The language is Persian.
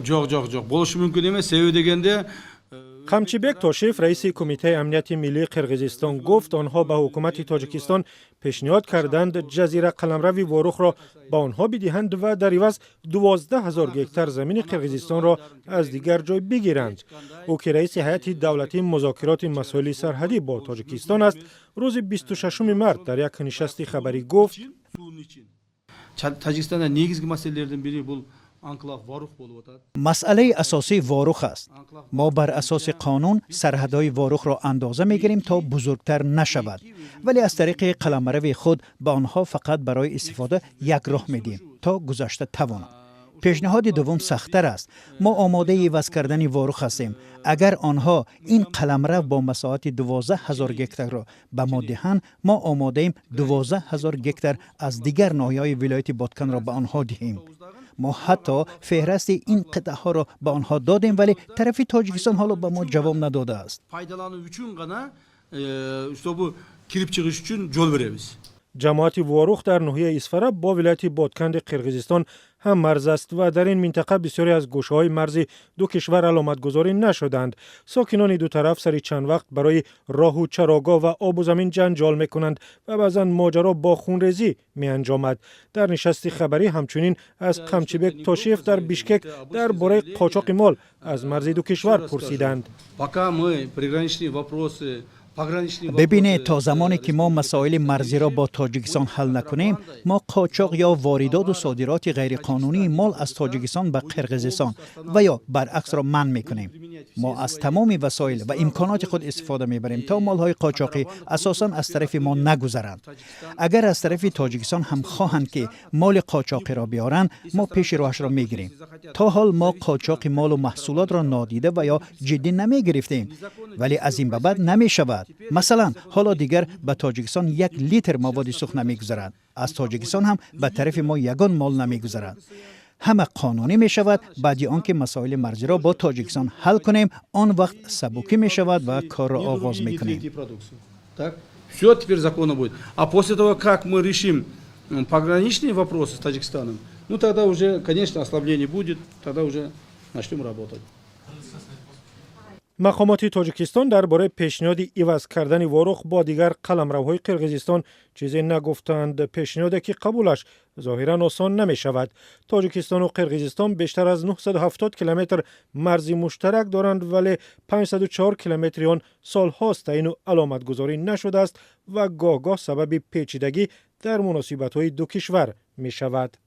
Жоқ. Болушу мүмкүн эмес. Себеби дегенде قمچیبک توشیف رئیس کمیته امنیت ملی قرقیزستان گفت آنها به حکومت تاجیکستان پیشنهاد کردند جزیره قلمرو واروخ را به آنها بدهند و در عوض 12,000 گکتار زمین قرقیزستان را از دیگر جای بگیرند. او که رئیس هیئت دولتی مذاکرات مسائل سرحدی با تاجیکستان است، روز 26 مارس در یک نشست خبری گفت Tacikistanda негизги маселелердин бири бул анклав Варух болуп атат. مسئله اساسی واروخ است. ما بر اساس قانون سرحدهای واروخ را اندازه میگیریم تا بزرگتر نشود، ولی از طریق قلمرو خود به آنها فقط برای استفاده یک راه میدیم تا گذشته توانند. پیشنهاد دوم سخت‌تر است. ما آماده عوض کردن واروخ هستیم. اگر آنها این قلمرو با مساحت 12,000 گکتار را به ما دهند، ما آماده ایم 12,000 گکتار از دیگر ناحیه‌های ولایت بادکن را به آنها دهیم. ما حتی فهرست این قطعه ها را به آنها دادیم، ولی طرف تاجیکستان حالا به ما جواب نداده است. Пайдалануу үчүн гана бу кирип чыгыш үчүн жол беребиz. جماعت واروخ در ناحیه اسفره با ولایت بادکند قرقیزستان هم مرز است و در این منطقه بسیاری از گوشه‌های مرزی دو کشور علامتگذاری نشدند. ساکنان دو طرف سری چند وقت برای راه و چراگاه و آب و زمین جنجال میکنند و بعضا ماجرا با خونریزی می انجامد. در نشست خبری همچنین از قمچیبک توشیف در بیشکک درباره قاچاق مال از مرز دو کشور پرسیدند. ببینید، تا زمانی که ما مسائل مرزی را با تاجیکستان حل نکنیم، ما قاچاق یا واردات و صادرات غیرقانونی مال از تاجیکستان به قرقیزستان و یا برعکس را منع میکنیم. ما از تمام وسایل و امکانات خود استفاده میبریم تا مالهای قاچاقی اساساً از طرف ما نگذرند. اگر از طرف تاجیکستان هم خواهند که مال قاچاقی را بیارند، ما پیش روش را میگیریم. تا حال ما قاچاق مال و محصولات را نادیده و یا جدی نمیگرفتیم، ولی از این به بعد نمیشود. مثلا حالا دیگر به تاجیکستان 1 لیتر مواد سوخت نمیگذارند. از تاجیکستان هم به طرف ما یگان مال نمیگذارند. همه قانونی می شود. بعد آنکه مسائل مرزی را با تاجیکستان حل کنیم، آن وقت سبکی می شود و کار را آغاز می کنیم. Все теперь законно будет. А после того, как мы решим пограничные вопросы с Таджикистаном, ну тогда уже, конечно, ослабление будет, тогда уже начнем работать. مقامات تاجیکستان درباره پیشنهاد عوض کردن واروخ با دیگر قلمروهای قرقیزستان چیزی نگفتند. پیشنهادی که قبولش ظاهرا آسان نمی شود. تاجیکستان و قرقیزستان بیشتر از 970 کیلومتر مرزی مشترک دارند، ولی 504 کیلومتر آن سال هاست تعیین و علامت گذاری نشده است و گاه سبب پیچیدگی در مناسبت های دو کشور می شود.